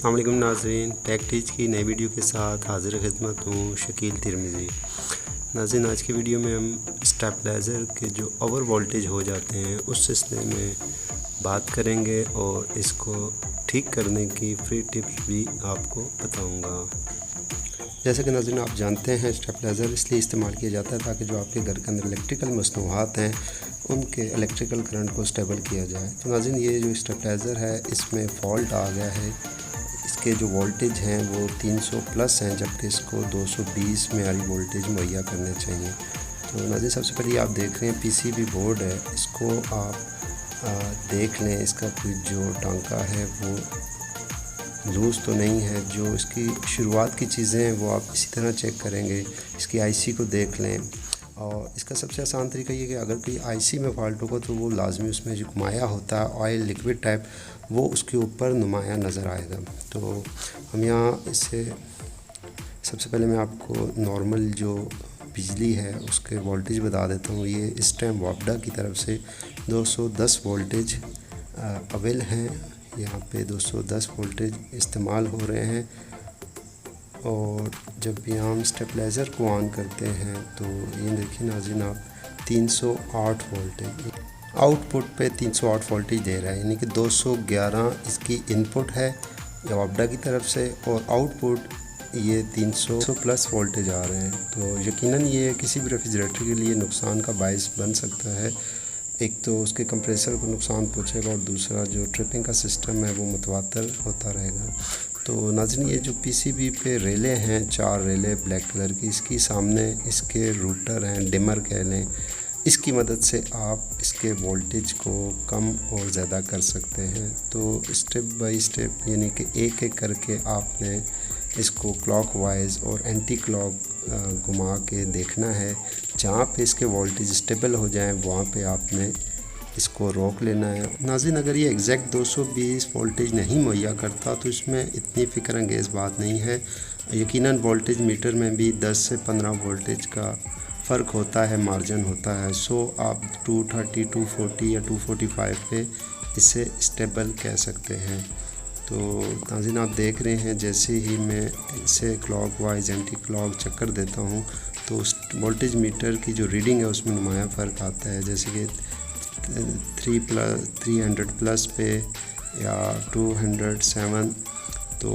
अस्सलाम वालेकुम नाज़रीन, टेक टीच की नई वीडियो के साथ हाजिर खिदमत हूँ शकील तिरमिज़ी। नाज़रीन, आज की वीडियो में हम स्टेबलाइज़र के जो ओवर वोल्टेज हो जाते हैं उस सिलसिले में बात करेंगे और इसको ठीक करने की फ्री टिप्स भी आपको बताऊँगा। जैसे कि नाज़रीन आप जानते हैं, स्टेबलाइज़र इसलिए इस्तेमाल किया जाता है ताकि जो आपके घर के अंदर इलेक्ट्रिकल मसनूआत हैं उनके इलेक्ट्रिकल करंट को स्टेबल किया जाए। तो नाज़रीन, ये जो स्टेबलाइज़र है इसमें फ़ॉल्ट आ गया है। इसके जो वोल्टेज हैं वो 300 प्लस हैं, जबकि इसको 220 मेयारी वोल्टेज मुहैया करने चाहिए। तो नाज़रीन, सबसे पहले आप देख रहे हैं पीसीबी बोर्ड है, इसको आप देख लें इसका जो टांका है वो लूज़ तो नहीं है। जो इसकी शुरुआत की चीज़ें हैं वो आप इसी तरह चेक करेंगे। इसकी आईसी को देख लें, और इसका सबसे आसान तरीका ये कि अगर कोई आईसी में फ़ॉल्ट होगा तो वो लाजमी उसमें जो घुमाया होता है ऑयल लिक्विड टाइप, वो उसके ऊपर नुमाया नज़र आएगा। तो हम यहाँ इससे सबसे पहले मैं आपको नॉर्मल जो बिजली है उसके वोल्टेज बता देता हूँ। ये इस टाइम वापडा की तरफ से 210 वोल्टेज अवेल हैं। यहाँ पे 210 वोल्टेज इस्तेमाल हो रहे हैं। और जब भी हम स्टेबलाइज़र को ऑन करते हैं तो ये देखिए नाज़रीन, आप 308 वोल्टेज आउटपुट पे 308 वोल्टेज दे रहा है, यानी कि 211 इसकी इनपुट है वापडा की तरफ से, और आउटपुट ये 300 प्लस वोल्टेज आ रहे हैं। तो यकीनन ये किसी भी रेफ्रिजरेटर के लिए नुकसान का बायस बन सकता है। एक तो उसके कंप्रेसर को नुकसान पहुंचेगा और दूसरा जो ट्रिपिंग का सिस्टम है वो मुतवातर होता रहेगा। तो नाज़रीन, ये जो पीसीबी पे रेले हैं, 4 रेले ब्लैक कलर की, इसकी सामने इसके रूटर हैं, डिमर कह लें, इसकी मदद से आप इसके वोल्टेज को कम और ज़्यादा कर सकते हैं। तो स्टेप बाय स्टेप यानी कि एक एक करके आपने इसको क्लॉकवाइज और एंटी क्लॉक घुमा के देखना है। जहाँ पे इसके वोल्टेज स्टेबल हो जाएं वहाँ पे आपने इसको रोक लेना है। नाज़रीन, अगर ये एग्जैक्ट 220 वोल्टेज नहीं मुहैया करता तो इसमें इतनी फ़िक्र अंगेज़ बात नहीं है। यकीनन वोल्टेज मीटर में भी 10 से 15 वोल्टेज का फ़र्क होता है, मार्जिन होता है। सो आप 230, 240 या 245 पे इसे स्टेबल कह सकते हैं। तो नाज़रीन, आप देख रहे हैं जैसे ही मैं इसे क्लॉक वाइज एंटी क्लॉक चक्कर देता हूँ तो उस वोल्टेज मीटर की जो रीडिंग है उसमें नुमाया फ़र्क आता है। जैसे कि 300 प्लस पे या 207, तो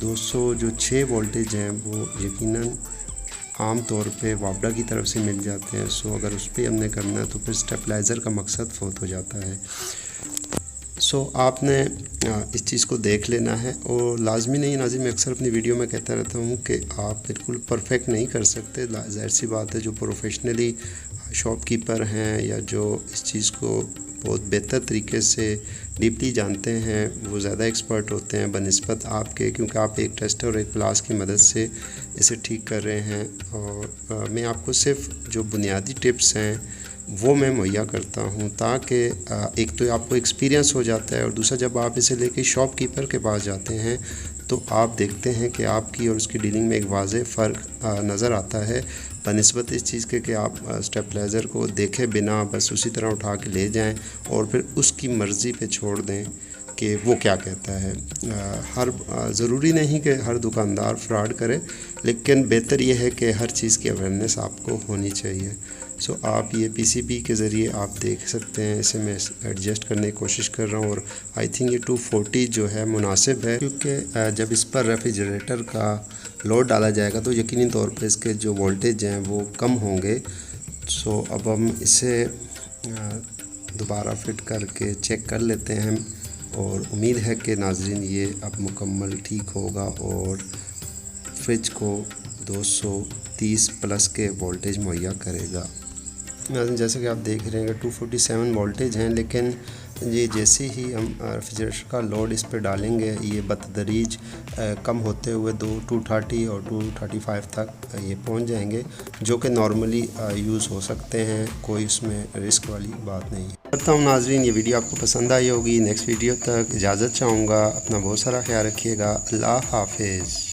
206 वोल्टेज हैं वो यकीनन आम तौर पे वापडा की तरफ से मिल जाते हैं। सो अगर उस पर हमने करना है तो फिर स्टेबलाइज़र का मकसद फ़ौत हो जाता है। सो आपने इस चीज़ को देख लेना है। और लाजमी नहीं नाज़रीन, मैं अक्सर अपनी वीडियो में कहता रहता हूँ कि आप बिल्कुल परफेक्ट नहीं कर सकते। ज़ाहिर सी बात है, जो प्रोफेशनली शॉपकीपर हैं या जो इस चीज़ को बहुत बेहतर तरीके से डीपली जानते हैं वो ज़्यादा एक्सपर्ट होते हैं बनिस्बत आपके, क्योंकि आप एक टेस्टर और एक प्लास की मदद से इसे ठीक कर रहे हैं। और मैं आपको सिर्फ जो बुनियादी टिप्स हैं वो मैं मुहैया करता हूँ ताकि एक तो आपको एक्सपीरियंस हो जाता है, और दूसरा जब आप इसे लेके शॉपकीपर के पास जाते हैं तो आप देखते हैं कि आपकी और उसकी डीलिंग में एक वाज़ेह फ़र्क नज़र आता है बनिस्बत इस चीज़ के कि आप स्टेबलाइज़र को देखे बिना बस उसी तरह उठा के ले जाएं और फिर उसकी मर्ज़ी पे छोड़ दें कि वो क्या कहता है। ज़रूरी नहीं कि हर दुकानदार फ्रॉड करे, लेकिन बेहतर ये है कि हर चीज़ की अवेयरनेस आपको होनी चाहिए। सो आप ये पीसीबी के ज़रिए आप देख सकते हैं, इसे मैं एडजस्ट करने की कोशिश कर रहा हूँ, और आई थिंक ये 240 जो है मुनासिब है, क्योंकि जब इस पर रेफ्रिजरेटर का लोड डाला जाएगा तो यकीनी तौर पर इसके जो वोल्टेज हैं वो कम होंगे। सो अब हम इसे दोबारा फिट करके चेक कर लेते हैं, और उम्मीद है कि नाज़रीन ये अब मुकम्मल ठीक होगा और फ्रिज को 230 प्लस के वोल्टेज मुहैया करेगा। नाज़रीन, जैसे कि आप देख रहे हैं 247 वोल्टेज हैं, लेकिन ये जैसे ही हम रेफ्रिजरेटर का लोड इस पर डालेंगे ये बतदरीज कम होते हुए 230 और 235 तक ये पहुंच जाएंगे, जो कि नॉर्मली यूज़ हो सकते हैं, कोई उसमें रिस्क वाली बात नहीं है। करता हूँ नाज़रीन, ये वीडियो आपको पसंद आई होगी। नेक्स्ट वीडियो तक इजाज़त चाहूँगा। अपना बहुत सारा ख्याल रखिएगा। अल्लाह हाफिज़।